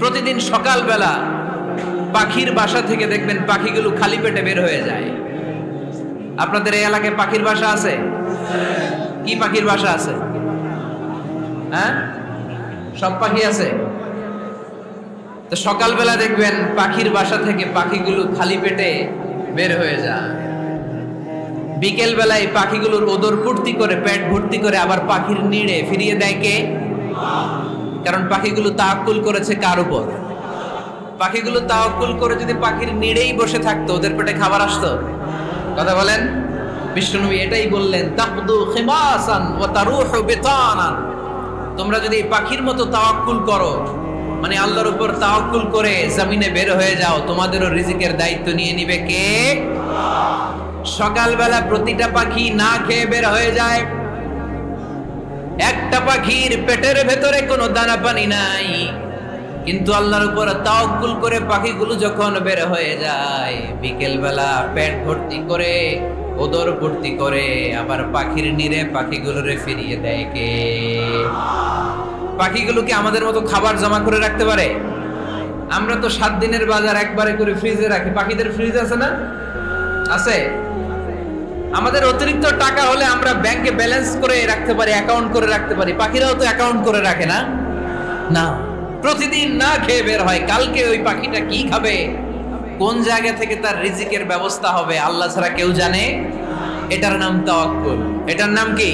প্রতিদিন সকালবেলা পাখির বাসা থেকে দেখবেন পাখিগুলো খালি পেটে বের হয়ে যায়। আপনাদের এই এলাকায় পাখির বাসা আছে? কি পাখির বাসা আছে? হ্যাঁ, সব পাখি আছে। তো সকালবেলা দেখবেন পাখির বাসা থেকে পাখিগুলো খালি পেটে বের হয়ে যায়। বিকেল বেলায় পাখিগুলোর ওদর পূর্তি করে পেট ভর্তি করে আবার পাখির নিড়ে ফিরিয়ে দেয় কে? কারণ পাখিগুলো তাওয়াক্কুল করেছে কার উপর? পাখিগুলো তাওয়াক্কুল করে যদি পাখির নিড়েই বসে থাকতো, ওদের পেটে খাবার আসতো? কথা বলেন। বিশ্বনবী এটাই বললেন, তাকদু খিমাসান ওয়া তারুহু বিতানান। তোমরা যদি পাখির মতো তাওয়াক্কুল করো, মানে আল্লাহর উপর তাওয়াক্কুল করে জমিনে বের হয়ে যাও, তোমাদেরও রিজিকের দায়িত্ব নিয়ে নিবে কে? সকালবেলা প্রতিটা পাখি না খেয়ে বের হয়ে যায়। একটা পাখির পেটের ভেতরে কোনো দানা পানি নাই, কিন্তু আল্লাহর উপর তাওয়াক্কুল করে পাখিগুলো যখন বের হয়ে যায়, বিকেল বেলা পেট ভর্তি করে ওদর ভর্তি করে আবার পাখির নিরে পাখিগুলোরে ফিরিয়ে দেয় কে? পাখিগুলো কি আমাদের মতো খাবার জমা করে রাখতে পারে? আমরা তো 7 দিনের বাজার একবারে করে ফ্রিজে রাখি। পাখিদের ফ্রিজ আছে না? আছে। আমাদের অতিরিক্ত টাকা হলে আমরা ব্যাংকে ব্যালেন্স করে রাখতে পারি, অ্যাকাউন্ট করে রাখতে পারি। পাখিরাও তো অ্যাকাউন্ট করে রাখে না? না, প্রতিদিন না খেয়ে বের হয়। কালকে ওই পাখিটা কি খাবে, কোন জায়গা থেকে তার রিজিকের ব্যবস্থা হবে, আল্লাহ ছাড়া কেউ জানে। এটার নাম তাওয়াক্কুল। এটার নাম কি?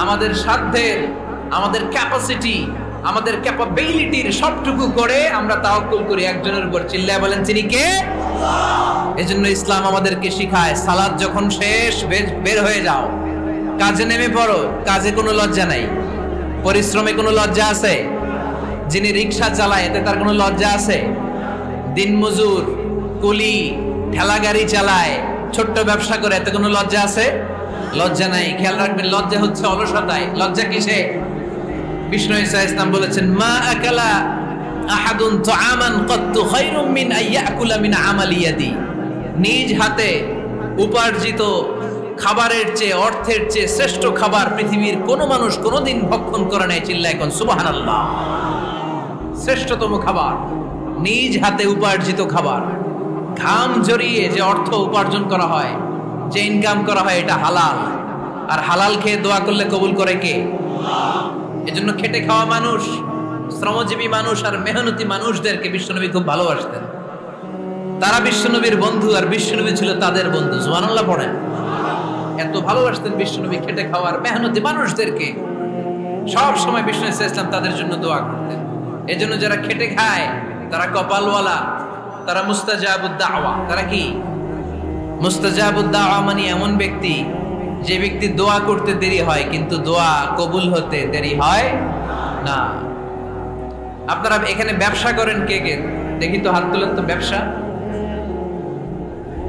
আমাদের সাধ্যের, আমাদের ক্যাপাসিটি, আমাদের ক্যাপাবিলিটির সবটুকু করে আমরা তাওয়াক্কুল করি একজনের উপর। চিল্লায় বলেন, তিনি কে? এজন্য ইসলাম আমাদেরকে শিখায়, সালাত যখন শেষ বের হয়ে যাও, কাজে নেমে পড়ো। কাজে কোনো লজ্জা নাই, পরিশ্রমে কোনো লজ্জা আছে? যিনি রিক্সা চালায় এতে তার কোনো লজ্জা আছে? দিনমজুর, কুলি, ঠেলা গাড়ি চালায়, ছোট্ট ব্যবসা করে, এতে কোনো লজ্জা আছে? লজ্জা নাই। খেয়াল রাখবেন, লজ্জা হচ্ছে অলসতায়। লজ্জা কিসে? বিষ্ণু ঈসা ইসলাম বলেছেন, মা আকালা আহাদুন তুআমান কাত্তু খায়রুম মিন আইয়াকুলা মিন আমালি ইয়াদি। নিজ হাতে উপার্জিত খাবারের চেয়ে, অর্থের চেয়ে শ্রেষ্ঠ খাবার পৃথিবীর কোন মানুষ কোনোদিন ভক্ষণ করে নাই। চিল্লায় এখন সুবহানাল্লাহ। শ্রেষ্ঠতম খাবার নিজ হাতে উপার্জিত খাবার। ঘাম জড়িয়ে যে অর্থ উপার্জন করা হয়, যে ইনকাম করা হয়, এটা হালাল। আর হালাল খেয়ে দোয়া করলে কবুল করে কে? এজন্য খেটে খাওয়া মানুষ, শ্রমজীবী মানুষ আর মেহনতি মানুষদেরকে বিশ্বনবী খুব ভালোবাসতেন। তারা বিশ্বনবীর বন্ধু আর বিশ্বনবী ছিল তাদের বন্ধু। সুবহানাল্লাহ পড়েন। এত ভালোবাসতেন বিশ্বনবী খেটে খাওয়ার মেহনতি মানুষদেরকে। সব সময় বিষ্ণু ঈসা ইসলাম তাদের জন্য দোয়া করতেন। এজন্য যারা খেটে খায় তারা কপালওয়ালা, তারা মুস্তাজাবুদ দাওয়া। তারা কি? মুস্তাজাবুদ দাওয়া মানে এমন ব্যক্তি যে ব্যক্তি দোয়া করতে দেরি হয় কিন্তু দোয়া কবুল হতে দেরি হয় না। আপনারা এখানে ব্যবসা করেন কে কে? দেখি তো হাত তুলেন তো। ব্যবসা,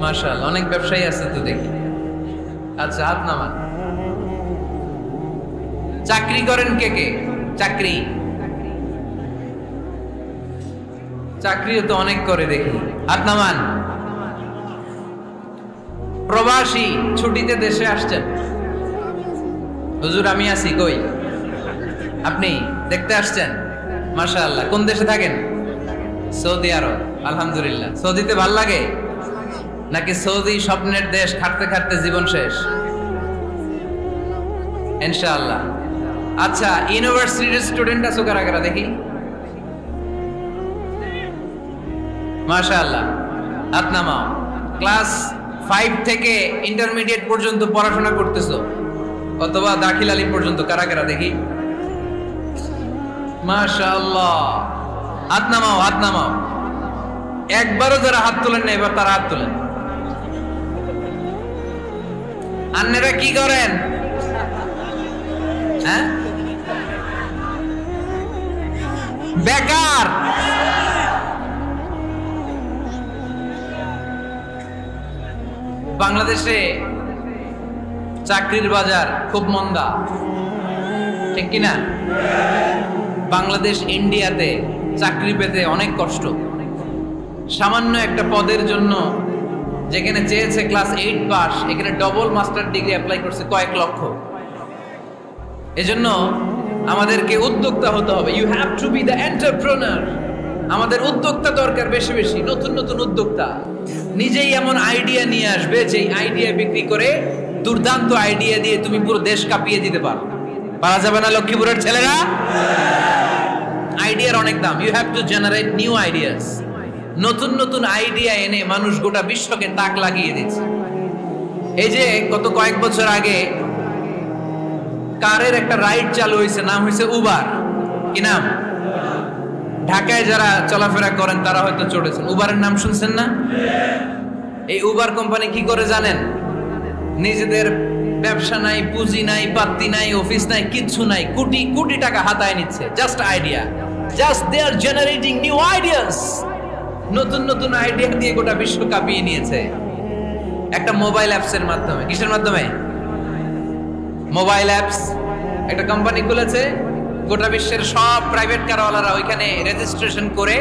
মাশাআল্লাহ, অনেক ব্যবসায়ী আছে তো দেখি। আচ্ছা, হাত নামান। চাকরি করেন কে কে? চাকরি, চাকরিও তো অনেক করে দেখি। হাত নামান। প্রবাসী, ছুটিতে দেশে আসছেন। হুজুর আমি আছি। কই? আপনি দেখতে আসছেন? মাশাআল্লাহ। কোন দেশে থাকেন? সৌদি আরব। আলহামদুলিল্লাহ। সৌদিতে ভাল লাগে নাকি সৌদি স্বপ্নের দেশ, খাটতে খাটতে জীবন শেষ? ইনশাআল্লাহ। আচ্ছা, ইউনিভার্সিটির স্টুডেন্ট আছো কারা কারা দেখি? মাশাআল্লাহ, হাত নামাও। ক্লাস 5 থেকে ইন্টারমিডিয়েট পর্যন্ত পড়াশোনা করতেছো, অথবা দাখিল আলিম পর্যন্ত, কারা কারা দেখি? মাশাআল্লাহ, হাত নামাও, হাত নামাও। একবারও যারা হাত তোলেন না এবার তারা হাত তোলেন। আন্নারা কি করেন? হ্যাঁ, বেকার। বাংলাদেশে চাকরির বাজার খুব মন্দা, ঠিক কিনা? বাংলাদেশ ইন্ডিয়াতে চাকরি পেতে অনেক কষ্ট। সামান্য একটা পদের জন্য যেখানে চেয়েছে ক্লাস 8 পাস, এখানে ডবল মাস্টার ডিগ্রি অ্যাপ্লাই করছে কয়েক লক্ষ। এজন্য আমাদেরকে উদ্যোক্তা হতে হবে। You have to be the entrepreneur. আমাদের উদ্যোক্তা দরকার বেশি বেশি, নতুন নতুন উদ্যোক্তা নিজেই এমন আইডিয়া নিয়ে আসবে যে আইডিয়া বিক্রি করে দুর্দান্ত আইডিয়া দিয়ে তুমি পুরো দেশ কাঁপিয়ে দিতে পারো। পারা যাবে না লক্ষ্মীপুরের ছেলেরা? আইডিয়ার অনেক দাম। You have to generate new ideas. নতুন নতুন আইডিয়া এনে মানুষ গোটা বিশ্বকে তাক লাগিয়ে দিচ্ছে। এই যে গত কয়েক বছর আগে কারের একটা রাইড চালু হয়েছে, নাম হয়েছে উবার। কি নাম? ঢাকায় যারা চলাফেরা করেন তারা হয়তো চড়েছেন। উবারের নাম শুনছেন না? এই উবার কোম্পানি কি করে জানেন? নিজেদের ব্যবসা নাই, পুঁজি নাই, পাত্তি নাই, অফিস নাই, কিচ্ছু নাই, কোটি কোটি টাকা হাতায় নিচ্ছে। Just idea, just they are generating new ideas. নতুন নতুন আইডিয়া দিয়ে গোটা বিশ্ব কাঁপিয়ে নিয়েছে একটা মোবাইল অ্যাপস এর মাধ্যমে। কিসের মাধ্যমে? Mobile apps. একটা কোম্পানি খুলেছে, গোটা বিশ্বের সব প্রাইভেট কারওয়ালারা ওইখানে রেজিস্ট্রেশন করে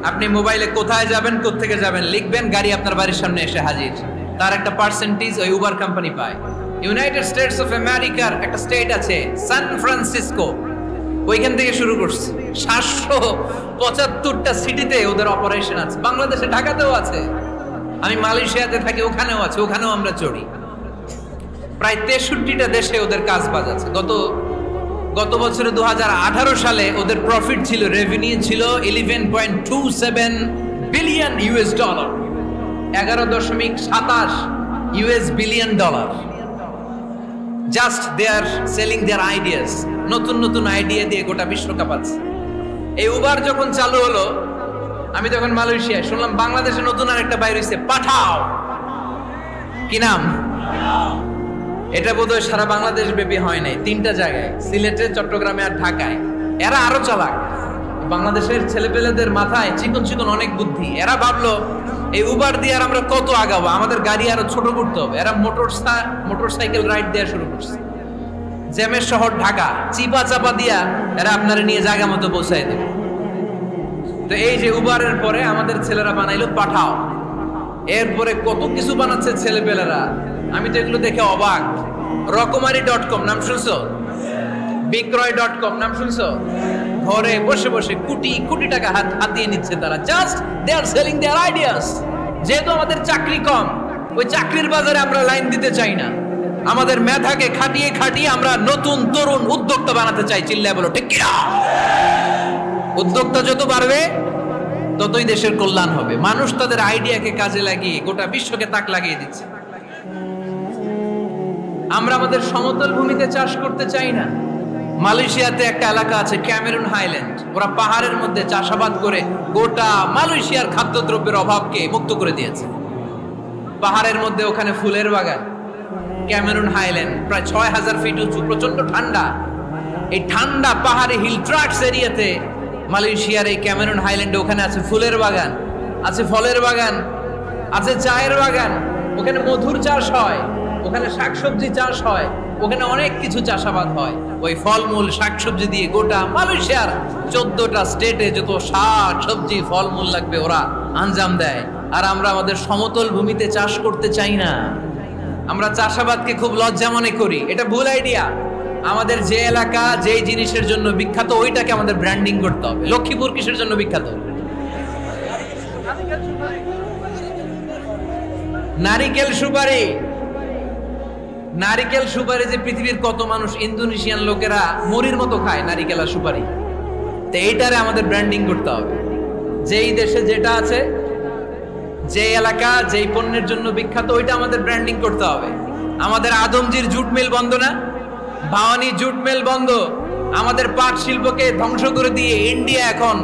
আপনি মোবাইলে কোথায় যাবেন, কোত্থেকে যাবেন লিখবেন, গাড়ি আপনার বাড়ির সামনে এসে হাজির। তার একটা পার্সেন্টেজ ওই উবার কোম্পানি পায়। ইউনাইটেড স্টেটস অফ আমেরিকার একটা স্টেট আছে সান ফ্রান্সিসকো, ওইখান থেকে শুরু করছে। 775টা সিটিতে ওদের অপারেশন আছে। বাংলাদেশে ঢাকাতেও আছে, আমি মালয়েশিয়াতে থাকি, ওখানেও আছে, ওখানেও আমরা চড়ি। প্রায় 63টা দেশে ওদের কাজ বাজ আছে। গত বছরে 2018 সালে ওদের প্রফিট ছিল, রেভিনিউ ছিল 11.27 billion US dollar, 11.27 US billion dollar. Just they are selling their ideas. নতুন নতুন আইডিয়া দিয়ে গোটা বিশ্ব কাঁপাচ্ছে। এই উবার যখন চালু হলো, আমি তখন মালয়েশিয়ায় শুনলাম বাংলাদেশে নতুন আর একটা বাইর হইছে, পাঠাও। কি নাম? এটা বোধহয় সারা বাংলাদেশ ব্যাপী হয় নাই, 3টা জায়গায়, সিলেটে, চট্টগ্রামে আর ঢাকায়। এরা আরো চালাক। বাংলাদেশের ছেলেপেলেদের মাথায় চিকন চিকন অনেক বুদ্ধি। এরা ভাবলো এই উবার দিয়ে আর আমরা কত আগাবো, আমাদের গাড়ি আরো ছোট করতে হবে। এরা মোটরসাইকেল রাইড দেওয়া শুরু করছে। জ্যামের শহর ঢাকা, চিপা চাপা দিয়া এরা আপনারা নিয়ে জায়গা মতো পৌঁছায় দেবে। তো এই যে উবারের পরে আমাদের ছেলেরা বানাইলো পাঠাও। এরপরে কত কিছু বানাচ্ছে ছেলেপেলেরা, আমি তো এগুলো দেখে অবাক। রকমারি.com নাম শুনছো? বিক্রয়.com নাম শুনছো? ঘরে বসে বসে কোটি কোটি টাকা হাতিয়ে নিচ্ছে তারা। Just they are selling their ideas. যেহেতু আমাদের চাকরি কম, ওই চাকরির বাজারে আমরা লাইন দিতে চাই না। আমাদের মেধাকে খাটিয়ে খাটিয়ে আমরা নতুন তরুণ উদ্যোক্তা বানাতে চাই। চিল্লায় বলো ঠিক কিনা? উদ্যোক্তা যত বাড়বে ততই দেশের কল্যাণ হবে। মানুষ তাদের আইডিয়াকে কাজে লাগিয়ে গোটা বিশ্বকে তাক লাগিয়ে দিচ্ছে। আমরা আমাদের সমতল ভূমিতে চাষ করতে চাই না। মালয়েশিয়াতে একটা এলাকা আছে ক্যামেরুন হাইল্যান্ড, ওরা পাহাড়ের মধ্যে চাষাবাদ করে গোটা মালয়েশিয়ার খাদ্যদ্রব্যের অভাবকে মুক্ত করে দিয়েছে। পাহাড়ের মধ্যে ওখানে ফুলের বাগান, ক্যামেরুন হাইল্যান্ড প্রায় 6000 ফিট উঁচু, প্রচন্ড ঠান্ডা। এই ঠান্ডা পাহাড়ি হিল ট্রাক্স এরিয়াতে মালয়েশিয়ার এই ক্যামেরুন হাইল্যান্ডে ওখানে আছে ফুলের বাগান, আছে ফলের বাগান, আছে চায়ের বাগান, ওখানে মধুর চাষ হয়, ওখানে শাকসবজি চাষ হয়, ওখানে অনেক কিছু চাষাবাদ হয়। ওই ফলমূল শাকসবজি দিয়ে গোটা মালয়েশিয়ার 14টা স্টেটে যত শাক সবজি ফলমূল লাগবে ওরা আঞ্জাম দেয়। আর আমরা আমাদের সমতল ভূমিতে চাষ করতে চাই না। আমরা চাষাবাদকে খুব লজ্জা মনে করি। এটা ভুল আইডিয়া। আমাদের যে এলাকা যে জিনিসের জন্য বিখ্যাত ওইটাকে আমাদের ব্র্যান্ডিং করতে হবে। লক্ষ্মীপুর কিসের জন্য বিখ্যাত? নারিকেল সুপারি। নারিকেল সুপারি যে পৃথিবীর কত মানুষ, ইন্দোনেশিয়ান লোকেরা মরির মতো খায় নারিকেল আর সুপারি। তো এইটারে আমাদের ব্র্যান্ডিং করতে হবে। যেই দেশে যেটা আছে, যে এলাকা যেই পণ্যের জন্য বিখ্যাত ওইটা আমাদের ব্র্যান্ডিং করতে হবে। আমাদের আদমজির জুট মিল বন্ধ না? ভাওয়ানি জুট মিল বন্ধ। আমাদের পাট শিল্পকে ধ্বংস করে দিয়ে ইন্ডিয়া এখন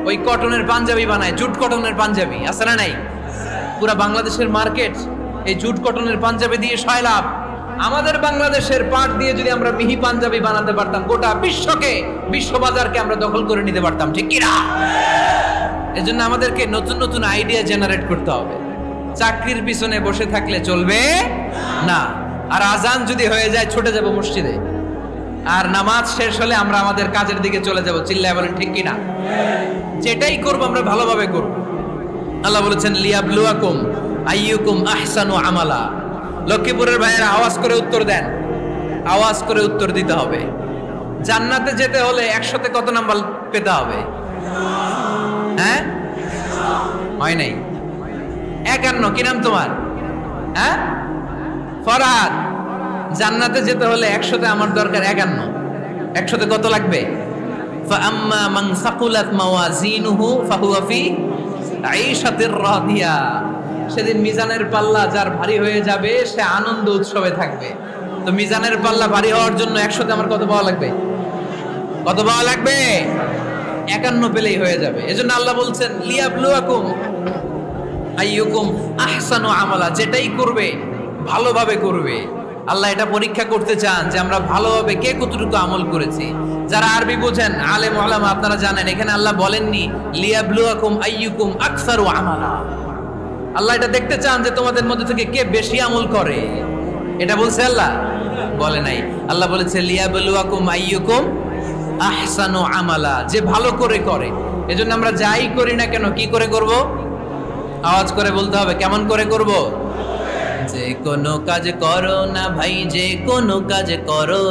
ওই কটনের পাঞ্জাবি বানায়, জুট কটনের পাঞ্জাবি। আছে না নাই? পুরা বাংলাদেশের মার্কেট এই জুট কটনের পাঞ্জাবি দিয়ে সয়লাভ। আমাদের বাংলাদেশের পাট দিয়ে যদি আমরা মিহি পাঞ্জাবি বানাতে পারতাম, গোটা বিশ্ববাজারকে আমরা দখল করে নিতে পারতাম। ঠিক কিনা? এজন্য আমাদেরকে নতুন নতুন আইডিয়া জেনারেট করতে হবে। চাকরির পিছনে বসে থাকলে চলবে না। আর আজান যদি হয়ে যায় ছুটে যাব মসজিদে, আর নামাজ শেষ হলে আমরা আমাদের কাজের দিকে চলে যাব। চিল্লায় বলেন ঠিক কিনা? যেটাই করব আমরা ভালোভাবে করব। আল্লাহ বলেছেন লিয়াবলুয়াকুম আইয়ুকুম আহসানু আমালা। লক্ষ্মীপুরের ভাইয়েরা আওয়াজ করে উত্তর দেন, আওয়াজ করে উত্তর দিতে হবে। জান্নাতে যেতে হলে 100তে কত নাম্বার পেতে হবে? হ্যাঁ, হয় নাই? 51। কি নাম তোমার? হ্যাঁ, ফরহাদ। জান্নাতে যেতে হলে 100তে আমার দরকার 51। 100তে কত লাগবে? ফাআম্মা মান সাকুলাত মাওয়াজিনুহু ফাহুয়া ফি আইশাতির রাদিয়া। সেদিন মিজানের পাল্লা যার ভারী হয়ে যাবে সে আনন্দ উৎসবে থাকবে। তো মিজানের পাল্লা ভারী হওয়ার জন্য 100তে আমার কত পাওয়া লাগবে? কত পাওয়া লাগবে? 51 পেলেই হয়ে যাবে। এজন্য আল্লাহ বলছেন লিয়াবলুয়াকুম আইয়ুকুম আহসানু আমালা। যেটাই করবে ভালোভাবে করবে। আল্লাহ এটা পরীক্ষা করতে চান যে আমরা ভালোভাবে কে কতটুকু আমল করেছি। যারা আরবি বোঝেন আলেম ওলামা আপনারা জানেন এখানে আল্লাহ বলেননি লিয়াবলুয়াকুম আইয়ুকুম আকসারু আমালা। আল্লাহ এটা দেখতে চান যে তোমাদের মধ্যে থেকে কে বেশি আমল করে। এটা বলছে আল্লাহ? বলে নাই। আল্লাহ বলেছে লিয়াবলুয়াকুম আইয়ুকুম আহসানু আমালা, যে ভালো করে করে। এজন্য আমরা যাই করি না কেন কি করে করব? আওয়াজ করে বলতে হবে। কেমন করে করব? যে কোনো কাজ করো না ভাই, যে কোনো কাজ করো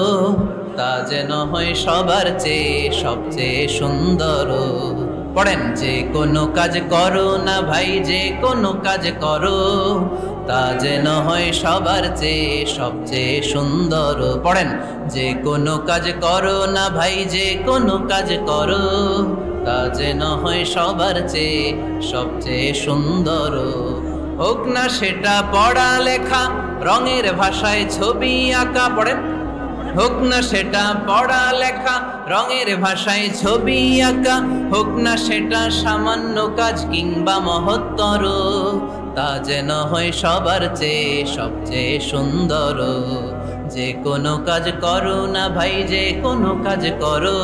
তা যেন হয় সবার চেয়ে সবচেয়ে সুন্দর। পড়েন, যে কোনো কাজ করো না ভাই, যে কোনো কাজ করো তা যেন হয় সবার চেয়ে সবচেয়ে সুন্দর। পড়েন, যে কোনো কাজ করো না ভাই, যে কোনো কাজ করো তা যেন হয় সবার চেয়ে সবচেয়ে সুন্দর। হোক না সেটা পড়া লেখা, রঙের ভাষায় ছবি আঁকা। পড়েন, হোক না সেটা পড়া লেখা, রঙের ভাষায় ছবি আঁকা। হোক না সেটা সামান্য কাজ কিংবা মহত্তর, তা যেন হয় সবার চেয়ে সবচেয়ে সুন্দর। যে কোনো কাজ করো না ভাই, যে কোনো কাজ করো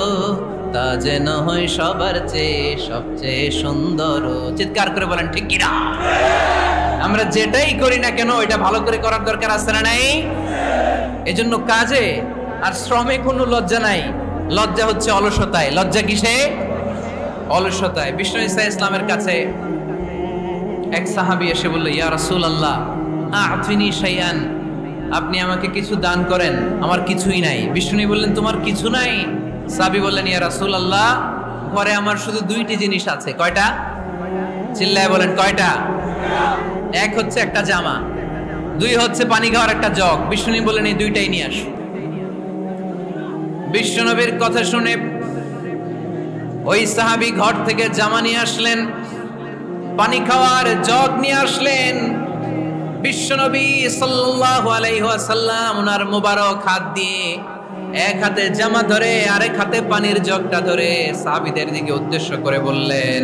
তা যেন হয় সবার চেয়ে সবচেয়ে সুন্দর। চিৎকার করে বলেন ঠিক কিনা? আমরা যেটাই করি না কেন এটা ভালো করে করার দরকার আছে না নাই? এজন্য কাজে আর শ্রমে কোনো লজ্জা নাই। লজ্জা হচ্ছে অলসতায়। লজ্জা কিসে? অলসতায়। বিষ্ণু ঈসা ইসলামের কাছে এক সাহাবী এসে বলল, ইয়া রাসূলুল্লাহ আ'তিনি শাইআন, আপনি আমাকে কিছু দান করেন, আমার কিছুই নাই। বিষ্ণু বললেন, তোমার কিছু নাই? সাহাবী বললেন, ইয়া রাসূলুল্লাহ ঘরে আমার শুধু 2টি জিনিস আছে। কয়টা? চিল্লায় বলেন কয়টা? এক হচ্ছে একটা জামা, 2 হচ্ছে পানি খাওয়ার একটা জগ। বিষ্ণু বললেন, এই 2টাই নিয়ে আসো। বিশ্বনবীর কথা শুনে ওই সাহাবী ঘর থেকে জামা নিয়ে আসলেন, পানি খাওয়ার জগ নিয়ে আসলেন। বিশ্বনবী সাল্লাল্লাহু আলাইহি ওয়াসাল্লাম ওনার মুবারক হাত দিয়ে এক হাতে জামা ধরে আরেক হাতে পানির জগটা ধরে সাহাবীদের দিকে উদ্দেশ্য করে বললেন,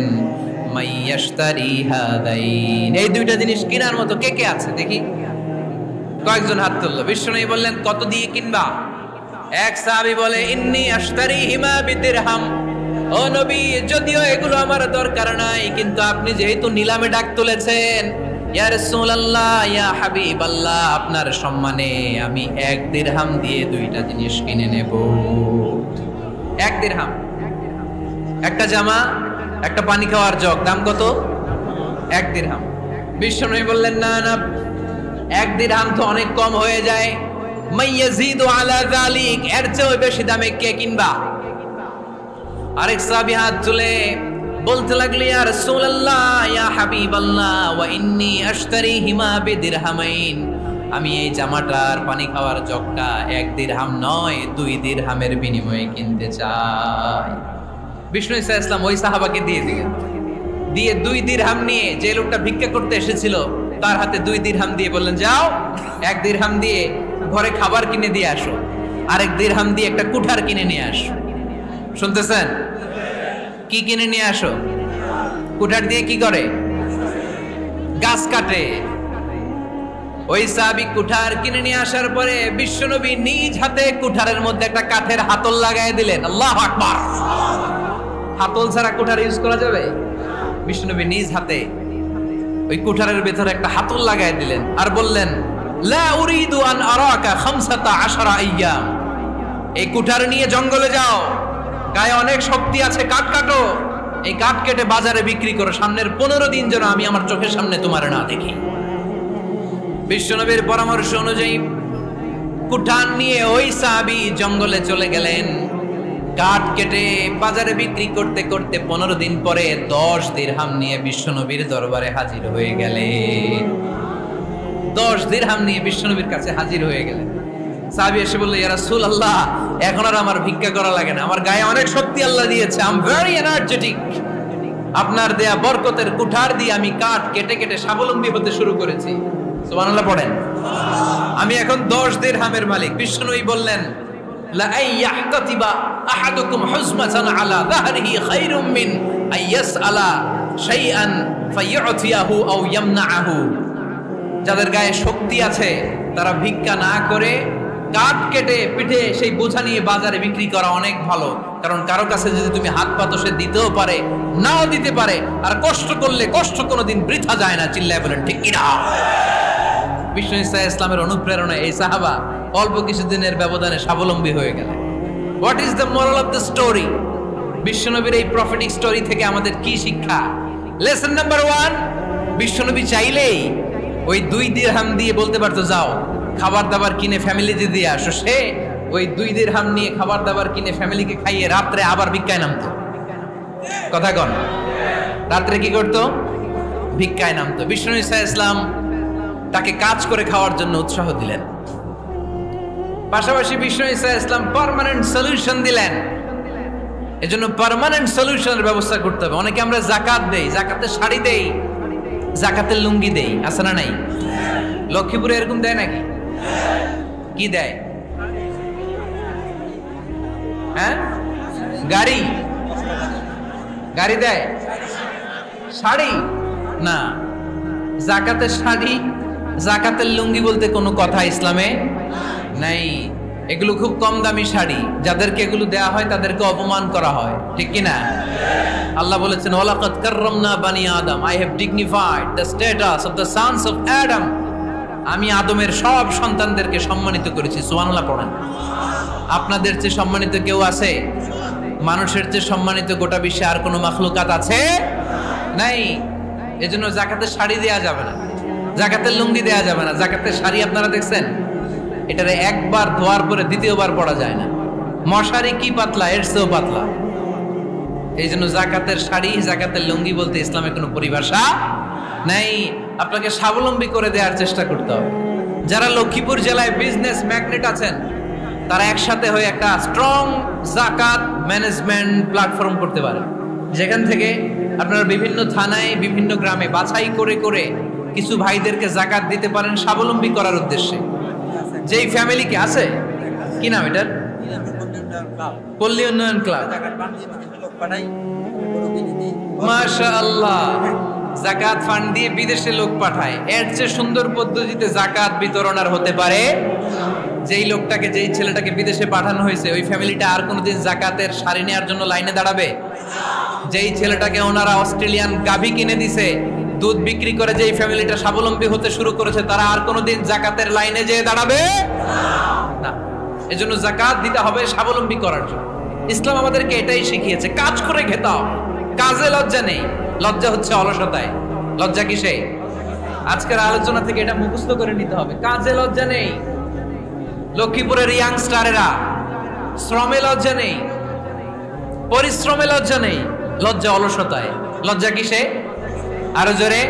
মাইয়াশতারি হাদাইন, এই 2টা জিনিস কেনার মতো কে কে আছে দেখি? কয়েকজন হাত তুললো। বিশ্বনবী বললেন, কত দিয়ে কিনবা? এক সাহাবী বলে, ইন্নী আশতারিহিমা বিদিরহাম। ও নবী, যদিও এগুলো আমার দরকার নাই, কিন্তু আপনি যেহেতু নিলামে ডাক তুলেছেন, ইয়া রাসূলুল্লাহ ইয়া হাবিবাল্লাহ, আপনার সম্মানে আমি 1 দিরহাম দিয়ে 2টা জিনিস কিনে নেব। 1 দিরহাম, একটা জামা, একটা পানি খাওয়ার জগ, দাম কত? 1 দিরহাম। বিশ্বনবী বললেন, না না, 1 দিরহাম তো অনেক কম হয়ে যায়। মাইয়াজিদু আলা যালিক, এর চেয়ে বেশি দামে কে কিনবা? আরেক সাহাবী হাত তুলে বলতে লাগলো, ইয়া রাসূলুল্লাহ ইয়া হাবিবাল্লাহ ওয়া ইন্নী আশতারিহিমা বিদিরহামাইন, আমি এই জামাটার পানি খাওয়ার জগটা 1 দিরহাম নয় 2 দিরহামের বিনিময়ে কিনতে চাই। বিষ্ণু ঈসা ইসলাম ওই সাহাবাকে দিয়ে 2 দিরহাম নিয়ে, যে লোকটা ভিক্ষা করতে এসেছিল তার হাতে 2 দিরহাম দিয়ে বললেন, যাও 1 দিরহাম দিয়ে ঘরে খাবার কিনে দিয়ে আসো, আরেক দিরহাম দিয়ে একটা কুঠার কিনে নিয়ে আসো। শুনতেছেন? কি কিনে নিয়ে আসো? কুঠার দিয়ে কি করে? গাছ কাটে। ওই সাহাবী কুঠার কিনে নিয়ে আসার পরে বিশ্বনবী নিজ হাতে কুঠারের মধ্যে একটা কাঠের হাতল লাগাই দিলেন। আল্লাহু আকবার। হাতল ছাড়া কুঠার ইউজ করা যাবে? বিশ্বনবী নিজ হাতে ওই কুঠারের ভেতরে একটা হাতল লাগাই দিলেন আর বললেন, লা উরিদু আন আরাকা 15 আইয়াম, এই কুঠার নিয়ে জঙ্গলে যাও, গায়ে অনেক শক্তি আছে, কাঠ কাটো, এই কাঠ কেটে বাজারে বিক্রি করো, সামনের 15 দিন যেন আমি আমার চোখের সামনে তোমার না দেখি। বিশ্বনবীর পরামর্শ অনুযায়ী কুঠার নিয়ে ওই সাহাবী জঙ্গলে চলে গেলেন। কাঠ কেটে বাজারে বিক্রি করতে করতে 15 দিন পরে 10 দিরহাম নিয়ে বিশ্বনবীর দরবারে হাজির হয়ে গেলেন। 10 দিরহাম নিয়ে বিশ্বনবীর কাছে হাজির হয়ে গেলেন। সাহাবী এসে বলল, ইয়া রাসূলুল্লাহ, এখন আর আমার ভিক্ষা করা লাগে না, আমার গায়ে অনেক শক্তি আল্লাহ দিয়েছে, আই এম ভেরি এনার্জেটিক। আপনার দেয়া বরকতের কুঠার দিয়ে আমি কাঠ কেটে কেটে স্বাবলম্বী হতে শুরু করেছি। সুবহানাল্লাহ পড়েন। আমি এখন 10 দিরহামের মালিক। বিশ্বনবী বললেন, লা আইয়াহতাতিবা আহাদুকুম হুজমাতান আলা যাহরিহি খায়রুম মিন আইয়াসআলা শাইআন ফায়ু'তিয়াহু আও ইয়ামনাহু। যাদের গায়ে শক্তি আছে তারা ভিক্ষা না করে কাঠ কেটে পিঠে সেই বোঝা নিয়ে বাজারে বিক্রি করা অনেক ভালো। কারণ কারো কাছে যদি তুমি হাত পাতো, সে দিতেও পারে, নাও দিতে পারে। আর কষ্ট করলে কষ্ট কোনোদিন বৃথা যায় না। চিল্লায় বলেন ঠিক কিনা? বিষ্ণু ইসা ইসলামের অনুপ্রেরণায় এই সাহাবা অল্প কিছুদিনের ব্যবধানে স্বাবলম্বী হয়ে গেলেন। What is the moral of the story? বিশ্বনবীর এই প্রফেটিক স্টোরি থেকে আমাদের কি শিক্ষা? লেসন নাম্বার 1, বিশ্বনবী চাইলেই ওই 2 দিরহাম দিয়ে বলতে পারতো, যাও খাবার দাবার কিনে ফ্যামিলিতে দিয়ে আসো। সে ওই 2 দিরহাম নিয়ে খাবার দাবার কিনে ফ্যামিলিকে খাইয়ে রাত্রে আবার ভিক্ষায় নামতো। কথা কন, রাত্রে কি করতো? ভিক্ষায় নামতো। বিষ্ণু ইসা ইসলাম তাকে কাজ করে খাওয়ার জন্য উৎসাহ দিলেন। পাশাপাশি বিষ্ণু ইসা ইসলাম পার্মানেন্ট সলিউশন দিলেন। এজন্য পার্মানেন্ট সলিউশনের ব্যবস্থা করতে হবে। অনেকে আমরা যাকাত দেই, যাকাতের শাড়ি দেই, যাকাতের লুঙ্গি দেই, আছে না নাই? লক্ষ্মীপুরে এরকম দেয় নাকি? কি দেয়? হ্যাঁ, গাড়ি গাড়ি দেয়, শাড়ি না। যাকাতের শাড়ি, যাকাতের লুঙ্গি বলতে কোনো কথা ইসলামে নাই। এগুলো খুব কম দামি শাড়ি, যাদেরকে এগুলো দেয়া হয় তাদেরকে অপমান করা হয়, ঠিক কি না? আল্লাহ বলেছেন, ওয়ালাকাদ কাররামনা বানি আদম, I have dignified the status of the sons of Adam. আমি আদমের সব সন্তানদেরকে সম্মানিত করেছি। সুবহানাল্লাহ পড়েন। আপনাদের চেয়ে সম্মানিত কেউ আছে? মানুষের চেয়ে সম্মানিত গোটা বিশ্বে আর কোনো মাখলুকাত আছে? নাই। এজন্য যাকাতের শাড়ি দেয়া যাবে না, যাকাতের লুঙ্গি দেয়া যাবে না। যাকাতের শাড়ি আপনারা দেখছেন, এটারে একবার ধোয়ার পরে দ্বিতীয়বার পরা যায় না। মশারি কি পাতলা, এর চেয়েও পাতলা। এই জন্য যাকাতের শাড়ি, যাকাতের লুঙ্গি বলতে ইসলামে কোনো পরিভাষা নাই। আপনাকে স্বাবলম্বী করে দেওয়ার চেষ্টা করতে হবে। যারা লক্ষ্মীপুর জেলায় বিজনেস ম্যাগনেট আছেন, তারা একসাথে হয়ে একটা স্ট্রং যাকাত ম্যানেজমেন্ট প্ল্যাটফর্ম করতে পারেন, যেখান থেকে আপনারা বিভিন্ন থানায়, বিভিন্ন গ্রামে বাছাই করে করে কিছু ভাইদেরকে যাকাত দিতে পারেন স্বাবলম্বী করার উদ্দেশ্যে। যেই ফ্যামিলিকে আছে, কি নাম এটার? পল্লী উন্নয়ন ক্লাব। মাশাআল্লাহ, যাকাত ফান্ড দিয়ে বিদেশে লোক পাঠায়। এর চেয়ে সুন্দর পদ্ধতিতে যাকাত বিতরণ আর হতে পারে? যেই লোকটাকে, যেই ছেলেটাকে বিদেশে পাঠানো হয়েছে, ওই ফ্যামিলিটা আর কোনোদিন যাকাতের শাড়ি নেওয়ার জন্য লাইনে দাঁড়াবে? যেই ছেলেটাকে ওনারা অস্ট্রেলিয়ান গাভী কিনে দিছে, দুধ বিক্রি করে যেই ফ্যামিলিটা স্বাবলম্বী হতে শুরু করেছে, তারা আর কোনোদিন যাকাতের লাইনে যেয়ে দাঁড়াবে না। এজন্য যাকাত দিতে হবে স্বাবলম্বী করার জন্য। ইসলাম আমাদেরকে এটাই শিখিয়েছে, কাজ করে খেতে হবে। কাজে লজ্জা নেই, লজ্জা হচ্ছে অলসতায়। লজ্জা কিসে? আজকের আলোচনা থেকে এটা মুখস্থ করে নিতে হবে। কাজে লজ্জা নেই। লক্ষ্মীপুরের ইয়াংস্টারেরা শ্রমে লজ্জা নেই, পরিশ্রমে লজ্জা নেই, লজ্জা অলসতায়। লজ্জা কিসে? আরো জোরে।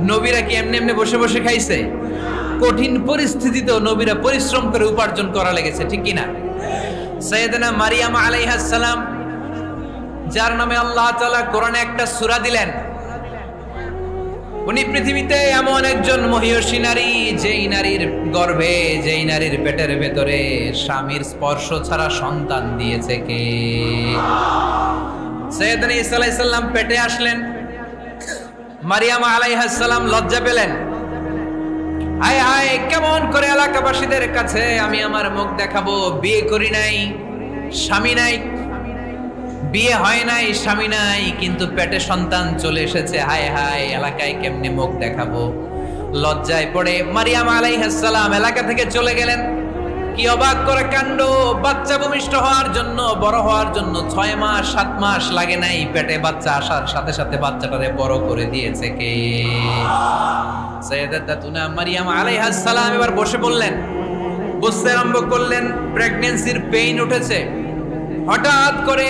নবীরা কি এমনি এমনি বসে বসে খাইছে? কঠিন পরিস্থিতিতেও নবীরা পরিশ্রম করে উপার্জন করা লেগেছে, ঠিক কিনা? সাইয়েদনা মারিয়াম আলাইহিস সালাম, যার নামে আল্লাহ তাআলা কোরআনে একটা সূরা দিলেন, উনি পৃথিবীতে এমন একজন মহিয়সী নারী, যেই নারীর গর্ভে, যেই নারীর পেটের ভেতরে স্বামীর স্পর্শ ছাড়া সন্তান দিয়েছে কে? সাইয়েদনা ঈসা আলাইহিস সালাম পেটে আসলেন। মারিয়াম আলাইহিস সালাম লজ্জা পেলেন। হায় হায়, কেমন করে এলাকাবাসীদের কাছে আমি আমার মুখ দেখাবো? বিয়ে করি নাই, স্বামী নাই, বিয়ে হয় নাই, স্বামী নাই, কিন্তু পেটে সন্তান চলে এসেছে। হায় হায়, এলাকায় কেমনে মুখ দেখাবো? লজ্জায় পড়ে মারিয়াম আলাইহিস সালাম এলাকা থেকে চলে গেলেন। কি অবাক করে কাণ্ড! বাচ্চা ভূমিষ্ঠ হওয়ার জন্য, বড় হওয়ার জন্য 6 মাস 7 মাস লাগে নাই। পেটে বাচ্চা আসার সাথে সাথে বাচ্চাটারে বড় করে দিয়েছে কে? সাইয়েদাতুনা মারিয়াম আলাইহিস সালাম এবার বসে বললেন, বুঝতে আরম্ভ করলেন প্রেগন্যান্সির পেইন উঠেছে, হঠাৎ করে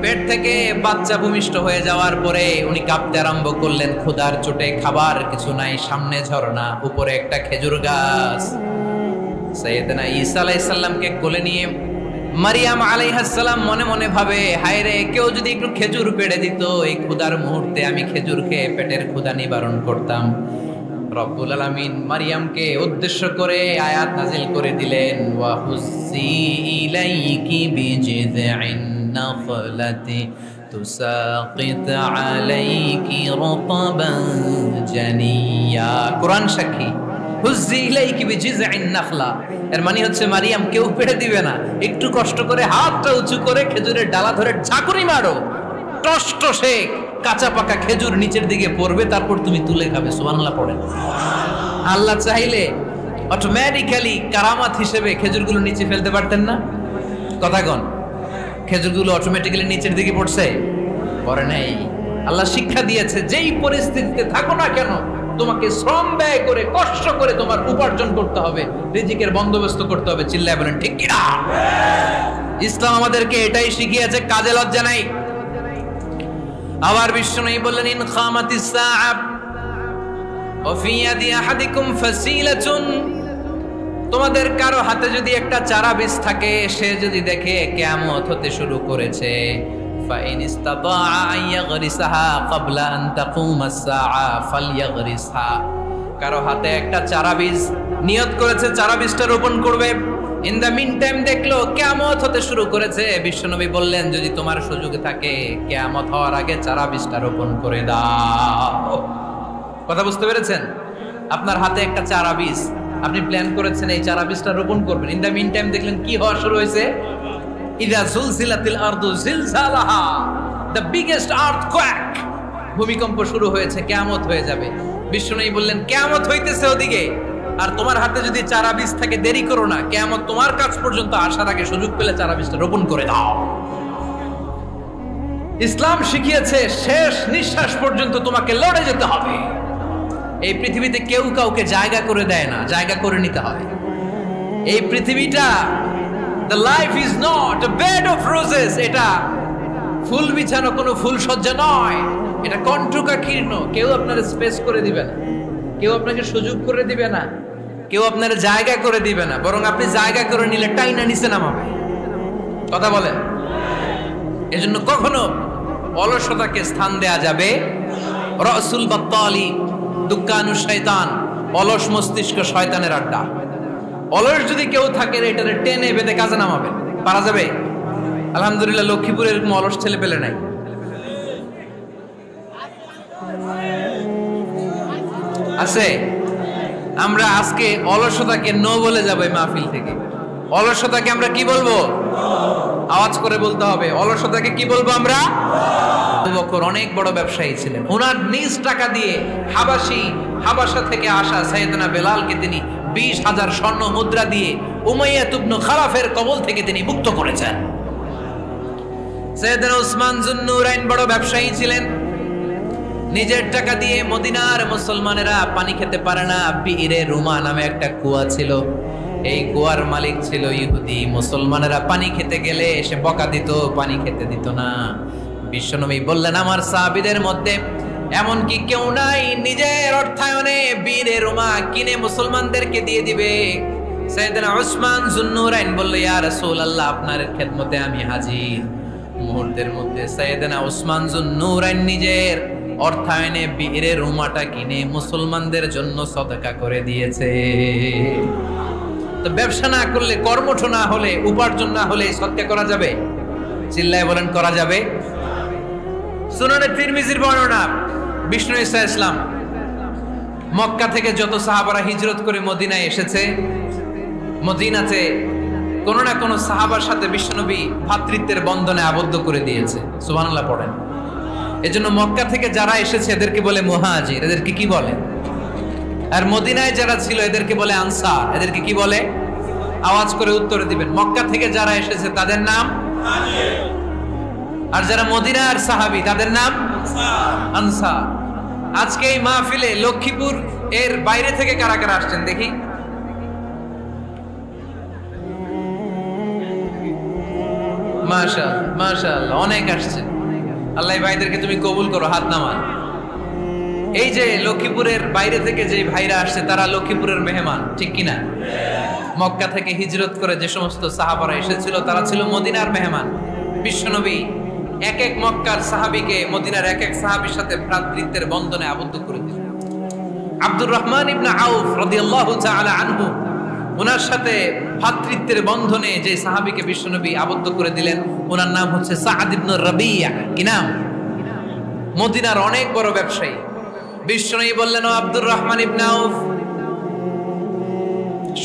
পেট থেকে বাচ্চা ভূমিষ্ঠ হয়ে যাওয়ার পরে উনি কাঁপতে আরম্ভ করলেন, ক্ষুধার চোটে, খাবার কিছু নাই, সামনে ঝরনা, উপরে একটা খেজুর গাছ। সাইয়েদনা ঈসা আলাইহিস সালামকে কোলে নিয়ে মারিয়াম আলাইহিস সালাম মনে মনে ভাবে, হায় রে, কেউ যদি একটু খেজুর পেড়ে দিত, এই ক্ষুধার মুহূর্তে আমি খেজুর খেয়ে পেটের ক্ষুধা নিবারণ করতাম। রব্বুল আলামিন মারিয়ামকে উদ্দেশ্য করে আয়াত নাযিল করে দিলেন, ওয়া হুজ্জি ইলাইকি বিজিযইন নাখলাতি তুসাকিত আলাইকি রতবান জানিয়া। কোরআন সাক্ষী, হুজ্জি ইলাইকি বিজিযইন নাখলা, এর মানে হচ্ছে মারিয়াম কেউ পেড়ে দিবে না, একটু কষ্ট করে হাতটা উঁচু করে খেজুরের ডালা ধরে ঝাঁকুনি মারো, টস টসে কাঁচা পাকা খেজুর নিচের দিকে পড়বে, তারপর তুমি তুলে খাবে। সুবহানাল্লাহ পড়েন। আল্লাহ চাইলে অটোমেটিক্যালি কারামাত হিসেবে খেজুরগুলো নিচে ফেলতে পারতেন না? কথা কন, খেজুরগুলো অটোমেটিক্যালি নিচের দিকে পড়ছে? পড়ে নাই। আল্লাহ শিক্ষা দিয়েছে, যেই পরিস্থিতিতে থাকো না কেন, তোমাকে শ্রম ব্যয় করে, কষ্ট করে তোমার উপার্জন করতে হবে, রিজিকের বন্দোবস্ত করতে হবে। চিল্লায় বলেন ঠিক কিনা? ইসলাম আমাদেরকে এটাই শিখিয়েছে, কাজে লজ্জা নাই। আবার বিশ্বনবী বললেন, ইন খামাতিস সাআ ওয়া ফি ইয়াদি আহাদিকুম ফাসিলাতুন, তোমাদের কারো হাতে যদি একটা চারা বীজ থাকে, সে যদি দেখে কিয়ামত হতে শুরু করেছে, ফাইন ইসতাতা আন ইয়াগরিসাহা ক্বাবলা আন তাকুমাস সাআ ফালইয়াগরিসহা, কারো হাতে একটা চারা বীজ নিয়ত করেছে, চারা বীজটা রোপণ করবে, ইন দ্য মিন টাইম দেখলো কিয়ামত হতে শুরু করেছে, বিশ্বনবী বললেন, যদি তোমার সুযোগ থাকে কিয়ামত হওয়ার আগে চারা বীজটা রোপণ করে দাও। কথা বুঝতে পেরেছেন? আপনার হাতে একটা চারা বীজ, আপনি প্ল্যান করেছেন এই চারা বীজটা রোপণ করবেন, ইন দ্য মিন টাইম দেখলেন কি হওয়া শুরু হয়েছে, ইযা যুলজিলাতিল আরদু জিলজালাহা, দ্য বিগেস্ট আর্থকোয়েক, ভূমিকম্প শুরু হয়েছে, কিয়ামত হয়ে যাবে। বিশ্বনবী বললেন, কিয়ামত হইতেছে ওদিকে, আর তোমার হাতে যদি চারা বীজ থাকে, দেরি করো না, কিয়ামত তোমার কাছ পর্যন্ত আসার আগে সুযোগ পেলে চারা বীজটা রোপণ করে দাও। ইসলাম শিখিয়েছে শেষ নিঃশ্বাস পর্যন্ত তোমাকে লড়ে যেতে হবে। এই পৃথিবীতে কেউ কাউকে জায়গা করে দেয় না, জায়গা করে নিতে হয়। এই পৃথিবীটা, the life is not a bed of roses, এটা ফুল বিছানো কোনো ফুল সজ্জা নয়, এটা কণ্টকাকীর্ণ। কেউ আপনার স্পেস করে দিবে না, কেউ আপনাকে সুযোগ করে দিবে না, কেউ আপনার জায়গা করে দিবে না, বরং আপনি জায়গা করে নিলে টাইনা নিচে নামাবে। কথা বলেন? এজন্য কখনো অলসতাকে স্থান দেয়া যাবে। রাসূল বাত্তালি দুক্কানু শয়তান, অলস মস্তিষ্ক শয়তানের আড্ডা। অলস যদি কেউ থাকে, এটারে টেনে বেঁধে কাজে নামাবেন, পারা যাবে? আলহামদুলিল্লাহ লক্ষ্মীপুরে এরকম অলস ছেলে পেলে নাই। আছে? আমরা আজকে অলসতাকে নো বলে যাবো এই মাহফিল থেকে। অলসতাকে আমরা কি বলবো? আওয়াজ করে বলতে হবে, অলসতাকে কি বলবো আমরা? আবু বকর অনেক বড় ব্যবসায়ী ছিলেন, ওনার নিজ টাকা দিয়ে হাবাসা থেকে আসা সাইয়েদনা বেলালকে তিনি 20,000 স্বর্ণ মুদ্রা দিয়ে উমাইয়া ইবনে খালাফের কবল থেকে তিনি মুক্ত করেছেন। সাইয়েদনা উসমান যুন্নুরাইন বড় ব্যবসায়ী ছিলেন, নিজের টাকা দিয়ে মদিনার মুসলমানেরা পানি খেতে পারে না, বিইরে রুমা নামে একটা কুয়া ছিল, এই কুয়ার মালিক ছিল ইহুদি। মুসলমানেরা পানি খেতে গেলে এসে বকা দিত, পানি খেতে দিত না। বিশ্বনবী বললেন, আমার সাহাবীদের মধ্যে এমন কি কেউ নাই নিজের অর্থায়নে বিইরে রুমা কিনে মুসলমানদেরকে দিয়ে দিবে? সাইয়েদনা উসমান যুন্নুরাইন বলল, ইয়া রাসূলুল্লাহ, আপনার খেদমতে আমি হাজির। মুহূর্তের মধ্যে সাইয়েদনা উসমান যুন্নুরাইন নিজের অর্থায়নে বিইরে রুমাটা কিনে মুসলমানদের জন্য সদকা করে দিয়েছে। তো ব্যবসা না করলে, কর্মঠ না হলে, উপার্জন না হলে সদকা করা যাবে? চিল্লায় বলেন, করা যাবে? সুনানে তিরমিজির বর্ণনা, বিষ্ণু ঈসা ইসলাম মক্কা থেকে যত সাহাবারা হিজরত করে মদিনায় এসেছে, মদিনাতে কোন না কোন সাহাবার সাথে বিশ্বনবী ভ্রাতৃত্বের বন্ধনে আবদ্ধ করে দিয়েছে। সুবহানাল্লাহ পড়েন। এজন্য মক্কা থেকে যারা এসেছে এদেরকে বলে মুহাজির, এদেরকে কি বলে? আর মদিনায় যারা ছিল এদেরকে বলে আনসার, এদেরকে কি বলে? আওয়াজ করে উত্তরে দিবেন। মক্কা থেকে যারা এসেছে তাদের নাম মুহাজির, আর যারা মদিনার সাহাবী তাদের নাম আনসার। আজকে এই মাহফিলে লক্ষ্মীপুর এর বাইরে থেকে কারা কারা আসছেন দেখি? মাশাআল্লাহ মাশাআল্লাহ, অনেক আসছে। আল্লাহ ভাইদেরকে তুমি কবুল করো, হাত নামান। এই যে লক্ষ্মীপুরের বাইরে থেকে যে ভাইরা আসছে তারা লক্ষ্মীপুরের মেহমান, ঠিক কিনা? মক্কা থেকে হিজরত করে যে সমস্ত সাহাবারা এসেছিল তারা ছিল মদিনার মেহমান। বিশ্বনবী এক এক মক্কার সাহাবীকে মদিনার এক এক সাহাবীর সাথে ভ্রাতৃত্বের বন্ধনে আবদ্ধ করে দিলেন। আব্দুর রহমান ইবনে আউফ রাদিয়াল্লাহু তাআলা আনহু, ওনার সাথে ভ্রাতৃত্বের বন্ধনে যে সাহাবীকে বিশ্বনবী আবদ্ধ করে দিলেন ওনার নাম হচ্ছে সাআদ ইবনে রাবিয়া। কি নাম? মদিনার অনেক বড় ব্যবসায়ী। বিশ্বনবী বললেন, ও আব্দুর রহমান ইবনে আউফ,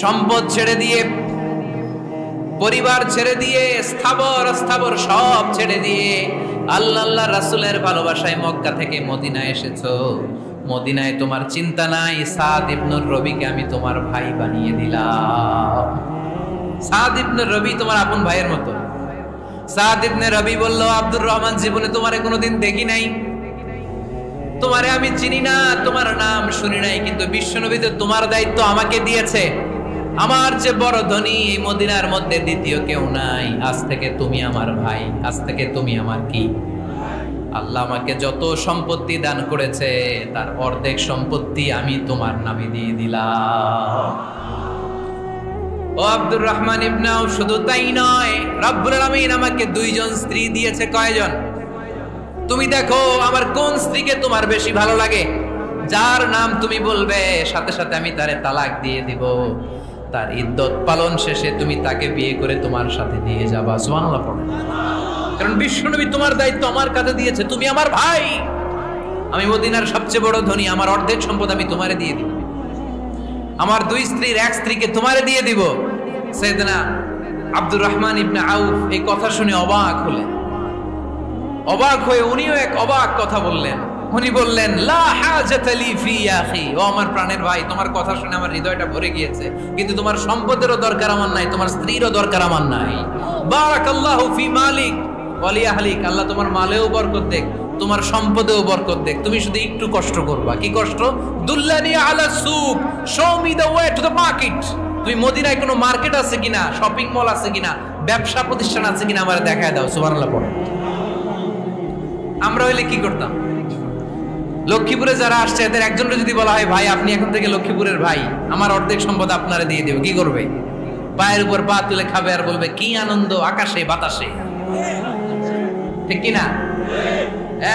সম্পদ ছেড়ে দিয়ে, পরিবার ছেড়ে দিয়ে, স্থাবর অস্থাবর সব ছেড়ে দিয়ে আল্লাহ রাসূলের ভালোবাসায় মক্কা থেকে মদিনায় এসেছো। মদিনায় তোমার চিন্তা নাই, সাদ ইবনে রবিকে আমি তোমার ভাই বানিয়ে দিলাম। সাদ ইবনে রবি তোমার আপন ভাইয়ের মতো। সাদ ইবনে রবি বলল, আব্দুর রহমান, জীবনে তোমারে কোনোদিন দেখি নাই, তোমারে আমি চিনি না, তোমার নাম শুনি নাই, কিন্তু বিশ্বনবী তো তোমার দায়িত্ব আমাকে দিয়েছে। আমার যে বড় ধনী এই মদিনার মধ্যে দ্বিতীয় কেউ নাই। আজ থেকে তুমি আমার ভাই, আজ থেকে তুমি আমার কি? আল্লাহ আমাকে যত সম্পত্তি দান করেছে তার অর্ধেক সম্পত্তি আমি তোমার নামে দিয়ে দিলাম। ও আব্দুর রহমান ইবনে আউফ, শুধু তাই নয়, রব্বুল আলামিন আমাকে দুইজন স্ত্রী দিয়েছে। কয়জন? তুমি দেখো আমার কোন স্ত্রীকে তোমার বেশি ভালো লাগে, যার নাম তুমি বলবে সাথে সাথে আমি তারে তালাক দিয়ে দিব। তার ইদ্দত পালন শেষে তুমি তাকে বিয়ে করে তোমার সাথে নিয়ে যাবা। সুবহানাল্লাহ পড়েন। কারণ বিশ্বনবী তোমার দায়িত্ব আমার কাছে দিয়েছে, তুমি আমার ভাই, আমি মদিনার সবচেয়ে বড় ধনী, আমার অর্ধেক সম্পদ আমি তোমারে দিয়ে দিব, আমার দুই স্ত্রীর এক স্ত্রীকে তোমারে দিয়ে দিব। সাইয়েদনা আব্দুর রহমান ইবনে আউফ এই কথা শুনে অবাক হলেন। অবাক হয়ে উনিও এক অবাক কথা বললেন। উনি বললেন, লা হাজাতা লি ফি ইয়া আখি, ও আমার প্রাণের ভাই, তোমার কথা শুনে আমার হৃদয়টা ভরে গিয়েছে, কিন্তু তোমার সম্পদেরও দরকার আমার নাই, তোমার স্ত্রীরও দরকার আমার নাই। বারাকাল্লাহু ফি মালিক ওয়া লি আহলিক, আল্লাহ তোমার মালেও বরকত দেখ, তোমার সম্পদেও বরকত দেখ। তুমি শুধু একটু কষ্ট করবা। কি কষ্ট? দুল্লানি আলা সুক, show me the way to the market. তুমি মদিনায় কোনো মার্কেট আছে কিনা, শপিং মল আছে কিনা, ব্যবসা প্রতিষ্ঠান আছে কিনা আমারে দেখায় দাও। সুবহানাল্লাহ পড়ো। আমরা হইলে কি করতাম? লক্ষ্মীপুরে যারা আসছে এদের একজনকে যদি বলা হয়, ভাই আপনি এখন থেকে লক্ষ্মীপুরের ভাই, আমার অর্ধেক সম্পদ আপনারে দিয়ে দেব, কি করবে? পায়ের উপর পা তুলে খাবে আর বলবে, কি আনন্দ আকাশে বাতাসে, ঠিক কিনা?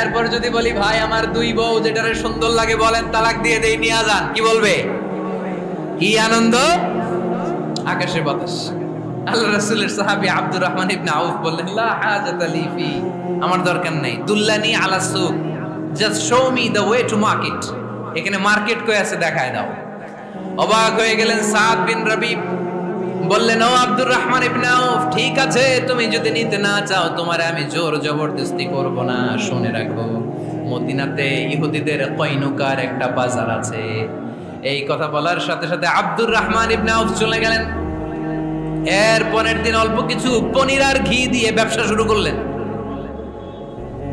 এরপর যদি বলি, ভাই আমার দুই বউ যেটারে সুন্দর লাগে বলেন তালাক দিয়ে দেই, নিয়ে যান, কি বলবে? কি আনন্দ আকাশে বাতাস। আল্লাহ রাসূলের সাহাবী আব্দুর রহমান ইবনে আউফ বললেন, লা হাজাতা লি ফি, আমার দরকার নাই, দুল্লানি আলা সুক, just show me the way to market, এখানে মার্কেট কই আছে দেখায় দাও। অবাক হয়ে গেলেন সাদ বিন রবি, বললেন, ও আব্দুর রহমান ইবনে আউফ, ঠিক আছে, তুমি যদি নিতে না চাও তোমারে আমি জোর জবরদস্তি করব না। শুনে রাখো, মদিনাতে ইহুদিদের কয়নুকার একটা বাজার আছে। এই কথা বলার সাথে সাথে আব্দুর রহমান ইবনে আউফ চলে গেলেন। এর পরের দিন অল্প কিছু পনির আর ঘি দিয়ে ব্যবসা শুরু করলেন।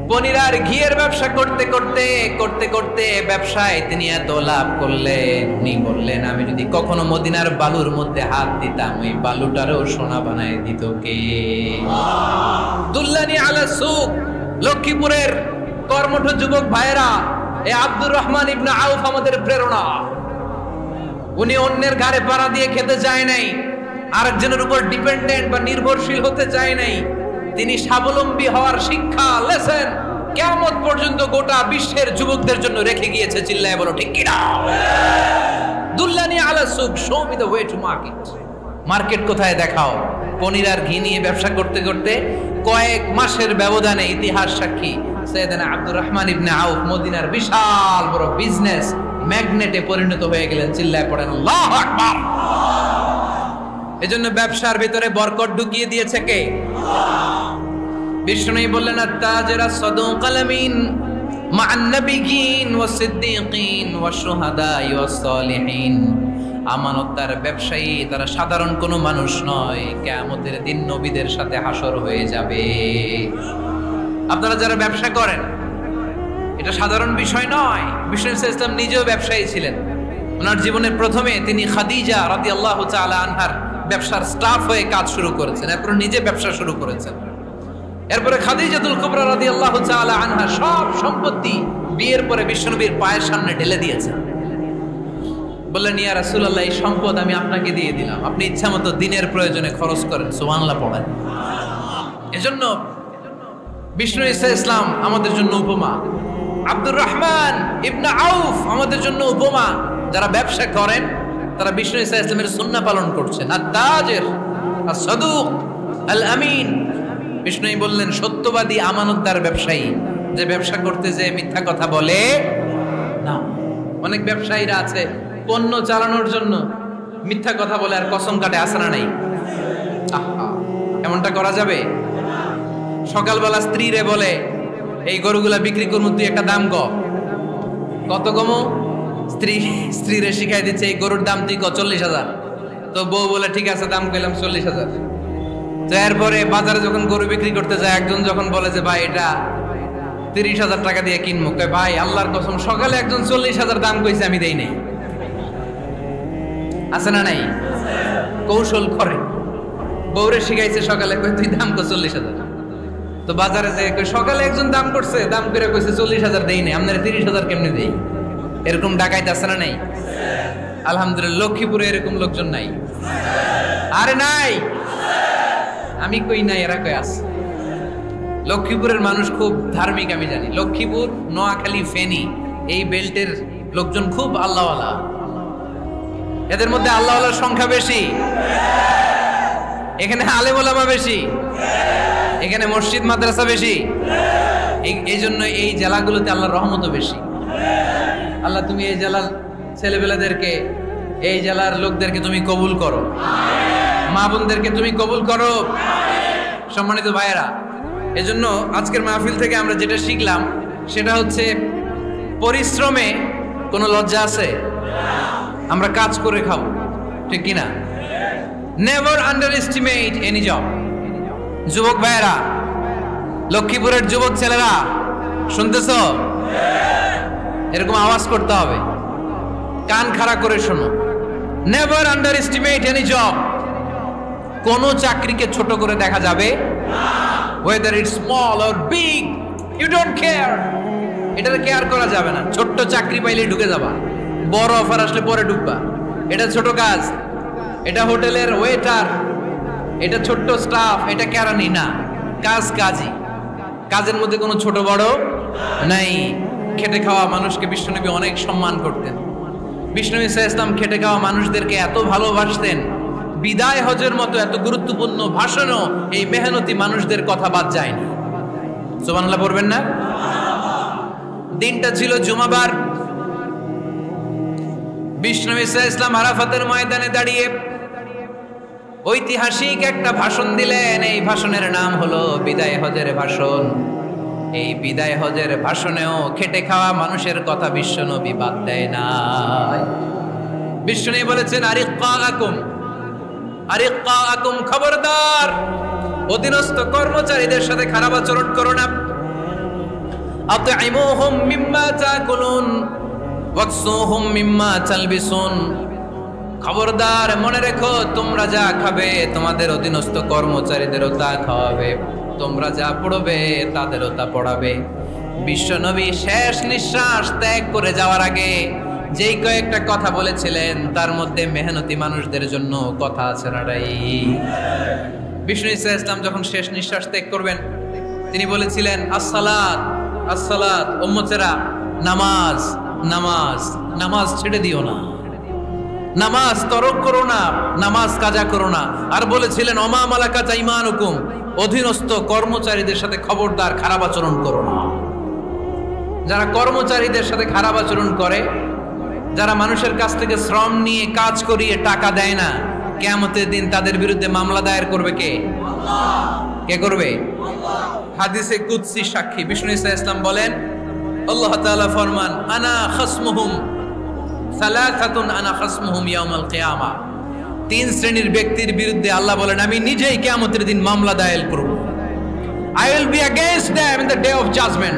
পনির আর ঘিয়ের ব্যবসা করতে করতে করতে করতে ব্যবসায় তিনি এত লাভ করলেন, উনি বললেন, আমি যদি কখনো মদিনার বালুর মধ্যে হাত দিতাম ওই বালুটারও সোনা বানায় দিত কে? দুল্লানি আলা সুক। লক্ষ্মীপুরের কর্মঠ যুবক ভাইয়েরা, এই আব্দুর রহমান ইবনে আউফ আমাদের প্রেরণা। উনি অন্যের ঘাড়ে পাড়া দিয়ে খেতে চায় নাই, আরেকজনের উপর ডিপেন্ডেন্ট বা নির্ভরশীল হতে চায় নাই। তিনি স্বাবলম্বী হওয়ার শিক্ষা, লেসন কিয়ামত পর্যন্ত গোটা বিশ্বের যুবকদের জন্য রেখে গিয়েছে। চিল্লায় বলো ঠিক কিনা? দুল্লানি আলা সুক, show me the way to market. Market কোথায় দেখাও। পনির আর ঘি নিয়ে ব্যবসা করতে করতে কয়েক মাসের ব্যবধানে ইতিহাস সাক্ষী সাইয়েদনা আব্দুর রহমান ইবনে আউফ মদিনার বিশাল বড় বিজনেস ম্যাগনেটে পরিণত হয়ে গেলেন। চিল্লায় পড়েন আল্লাহু আকবার। এজন্য ব্যবসার ভিতরে বরকত ঢুকিয়ে দিয়েছে কে? বিষ্ণু বললেন, আত-তাজিরা সাদুকাল আমিন মা'আন নাবিয়্যিন ওয়াস সিদ্দীকিন ওয়াশ শুহাদাই ওয়াস সালিহিন। আমানতদার ব্যবসায়ী তারা সাধারণ কোনো মানুষ নয়, কিয়ামতের দিন নবীদের সাথে হাসর হয়ে যাবে। আপনারা যারা ব্যবসা করেন, এটা সাধারণ বিষয় নয়। বিষ্ণু ইসলাম নিজেও ব্যবসায়ী ছিলেন। ওনার জীবনের প্রথমে তিনি খাদিজা রাদিয়াল্লাহু তাআলা আনহার ব্যবসার স্টাফ হয়ে কাজ শুরু করেছেন, এরপর নিজে ব্যবসা শুরু করেছেন। এরপরে খাদিজাতুল কুবরা রাদিয়াল্লাহু তাআলা আনহা সব সম্পত্তি বিয়ের পরে বিশ্বনবীর পায়ের সামনে ঢেলে দিয়েছেন। বললেন, ইয়া রাসূলুল্লাহ, এই সম্পদ আমি আপনাকে দিয়ে দিলাম, আপনি ইচ্ছামতো দিনের প্রয়োজনে খরচ করেন। সুবহানাল্লাহ পড়েন। এজন্য বিষ্ণু ঈসা ইসলাম আমাদের জন্য উপমা, আব্দুর রহমান ইবনে আউফ আমাদের জন্য উপমা। যারা ব্যবসা করেন তারা বিষ্ণু ঈসা ইসলামের সুন্নাহ পালন করছেন। আত-তাজির আস-সাদুক আল-আমিন, বিষ্ণুই বললেন সত্যবাদী আমানতদার ব্যবসায়ী, যে ব্যবসা করতে যে মিথ্যা কথা বলে না। অনেক ব্যবসায়ীরা আছে পণ্য চালানোর জন্য মিথ্যা কথা বলে আর কসম কাটে, আছে না নাই? এমনটা করা যাবে? সকালবেলা স্ত্রীরে বলে, এই গরুগুলা বিক্রি করবো, তুই একটা দাম কত কমো? স্ত্রীরে শিখাই দিচ্ছে এই গরুর দাম তুই 40,000। তো বউ বলে ঠিক আছে, দাম কইলাম 40,000। তো এরপরে বাজারে যখন গরু বিক্রি করতে যায়, একজন যখন বলে যে ভাই এটা 30,000 টাকা দিয়ে কিনবো, কয় ভাই আল্লাহর কসম সকালে একজন 40,000 দাম কইছে, আমি দেই নাই। আছে না নাই? কৌশল করে। বউরে শিখাইছে সকালে, কই তুই দাম কর 40,000। তো বাজারে যে সকালে একজন দাম করছে, দাম করে কইছে 40,000 দেই নাই, আপনারা 30,000 কেমনে দেই? এরকম ডাকাইত আছে না নাই? আলহামদুলিল্লাহ লক্ষ্মীপুরে এরকম লোকজন নাই। আরে নাই, আমি কই নাই, এরা কই আছে। লক্ষ্মীপুরের মানুষ খুব ধার্মিক, আমি জানি। লক্ষ্মীপুর, নোয়াখালী, ফেনী এই বেল্টের লোকজন খুব আল্লাহওয়ালা। এদের মধ্যে আল্লাহওয়ালার সংখ্যা বেশি, এখানে আলেম ওলামা বেশি, এখানে মসজিদ মাদ্রাসা বেশি। এই জন্য এই জেলাগুলোতে আল্লাহর রহমতও বেশি। আল্লাহ তুমি এই জেলার ছেলেবেলাদেরকে, এই জেলার লোকদেরকে তুমি কবুল করো, মা বোনদেরকে তুমি কবুল করো। সম্মানিত ভাইয়েরা, এজন্য আজকের মাহফিল থেকে আমরা যেটা শিখলাম সেটা হচ্ছে পরিশ্রমে কোনো লজ্জা আছে? আমরা কাজ করে খাবো, ঠিক কিনা? Never under estimate any job. যুবক ভাইয়েরা, লক্ষ্মীপুরের যুবক ছেলেরা শুনতেছ? এরকম আওয়াজ করতে হবে, কান খাড়া করে শোনো। Never under estimate any job. কোন চাকরিকে ছোট করে দেখা যাবে না, whether it's small or big, you don't care. এটা কেয়ার করা যাবে না। ছোট্ট চাকরি পাইলে ঢুকে যাবা, বড় অফার আসলে পরে ঢুকবা। এটা ছোট কাজ, এটা হোটেলের ওয়েটার, এটা ছোট্ট স্টাফ, এটা কেরানি না। কাজ কাজই, কাজের মধ্যে কোনো ছোট বড় নাই। খেটে খাওয়া মানুষকে বিশ্বনবী অনেক সম্মান করতেন। বিষ্ণু ঈসা ইসলাম খেটে খাওয়া মানুষদেরকে এত ভালোবাসতেন, বিদায় হজের মতো এত গুরুত্বপূর্ণ ভাষণও এই মেহনতি মানুষদের কথা বাদ যায়নি। সুবহানাল্লাহ পড়বেন না? দিনটা ছিল জুমাবার। বিষ্ণু ঈসা ইসলাম আরাফাতের ময়দানে দাঁড়িয়ে ঐতিহাসিক একটা ভাষণ দিলেন। এই ভাষণের নাম হলো বিদায় হজের ভাষণ। এই বিদায় হজের ভাষণেও খেটে খাওয়া মানুষের কথা বিশ্বনবী বাদ দেয় না। বিশ্বনবী বলেছেন, আরিক্কাকুম, খবরদার, অধীনস্থ কর্মচারীদের সাথে খারাপ আচরণ করো না। আতঈমুহুম মিম্মা তাকুলুন ওয়াকসুহুম মিম্মা তালবিসুন। খবরদার, মনে রেখো, তোমরা যা খাবে তোমাদের অধীনস্থ কর্মচারীদেরও তা খাওয়াবে, তোমরা যা পড়বে তাদেরও তা পড়াবে। বিশ্বনবী শেষ নিঃশ্বাস ত্যাগ করে যাওয়ার আগে যেই কয়েকটা কথা বলেছিলেন তার মধ্যে মেহনতি মানুষদের জন্য কথা আছে না নাই? বিষ্ণু ঈসা ইসলাম যখন শেষ নিঃশ্বাস ত্যাগ করবেন, তিনি বলেছিলেন, আসসালাত আসসালাত, উম্মতেরা নামাজ নামাজ নামাজ ছেড়ে দিও না, নামাজ তরক করো না, নামাজ কাজা করো না। আর বলেছিলেন, ওমা মালাকাত আইমানুকুম, অধীনস্থ কর্মচারীদের সাথে খবরদার খারাপ আচরণ করো না। যারা কর্মচারীদের সাথে খারাপ আচরণ করে, যারা মানুষের কাছ থেকে শ্রম নিয়ে কাজ করিয়ে টাকা দেয় না, কিয়ামতের দিন তাদের বিরুদ্ধে মামলা দায়ের করবে কে? আল্লাহ। কে করবে? আল্লাহ। হাদিসে কুদসি সাক্ষী বিষ্ণু ঈসা ইসলাম বলেন, আল্লাহ তাআলা ফরমান, আনা খাসমুহুম সালাসাতুন আনা খাসমুহুম ইয়াউমাল কিয়ামা। তিন শ্রেণীর ব্যক্তির বিরুদ্ধে আল্লাহ বলেন, আমি নিজেই কিয়ামতের দিন মামলা দায়ের করব। I will be against them in the day of judgment.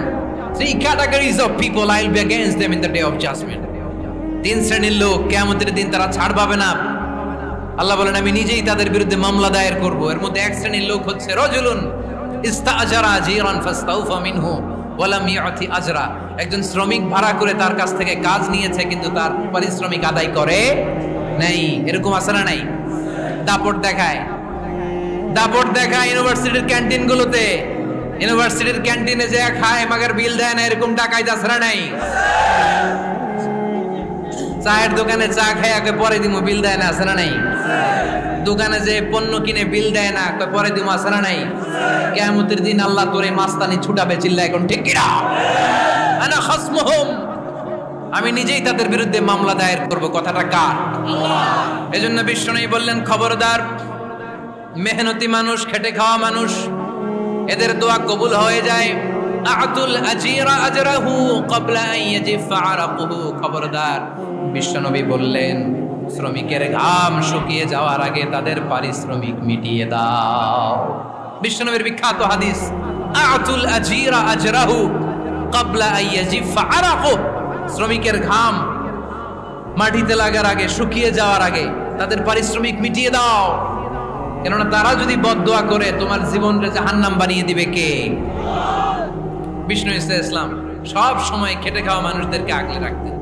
Three categories of people, I will be against them in the day of judgment. তিন শ্রেণীর লোক কিয়ামতের দিন তারা ছাড় পাবে না। আল্লাহ বলেন, আমি নিজেই তাদের বিরুদ্ধে মামলা দায়ের করব। এর মধ্যে এক শ্রেণীর লোক হচ্ছে রজুলুন ইস্তাআজারা আজীরান ফাস্তাউফা মিনহু ওয়া লাম ইউতি আজরা, একজন শ্রমিক ভাড়া করে তার কাছ থেকে কাজ নিয়েছে কিন্তু তার পারিশ্রমিক আদায় করে নাই। এরকম আছে না নাই? দাপট দেখায় ইউনিভার্সিটির ক্যান্টিনগুলোতে, ইউনিভার্সিটির ক্যান্টিনে যে খায় মাগার বিল দেয় না, এরকম টাকায় যাচ্ছে নাই? চায়ের দোকানে চা খায় আগে পরে দিমু, বিল দেয় না, আছে না নাই? দোকানে যে পণ্য কিনে বিল দেয় না, পরে দিমু, আছে না নাই? কিয়ামতের দিন আল্লাহ তোরে মাস্তানি ছুটাবে, চিল্লা এখন ঠিক কিনা? আনা খাসমুহুম, আমি নিজেই তাদের বিরুদ্ধে মামলা দায়ের করব। কথাটা কার? এজন্য বিষ্ণু বললেন, খবরদার, মেহনতি মানুষ, খেটে খাওয়া মানুষ, এদের দোয়া কবুল হয়ে যায়। আতুল আজিরা আজরাহু ক্বাবলা আন ইয়াজিফা আরাকুহু, খবরদার, বিশ্বনবী বললেন, শ্রমিকের ঘাম শুকিয়ে যাওয়ার আগে তাদের পারিশ্রমিক মিটিয়ে দাও। বিশ্বনবীর বিখ্যাত হাদিস, আতুল আজিরা আজরাহু ক্বাবলা আন ইয়াজিফা আরাকুহু, শ্রমিকের ঘাম মাটিতে লাগার আগে, শুকিয়ে যাওয়ার আগে তাদের পারিশ্রমিক মিটিয়ে দাও। কেননা তারা যদি বদদোয়া করে তোমার জীবনকে জাহান্নাম বানিয়ে দিবে কে? বিষ্ণু ইসলাম সব সময় খেটে খাওয়া মানুষদেরকে আগলে রাখতেন।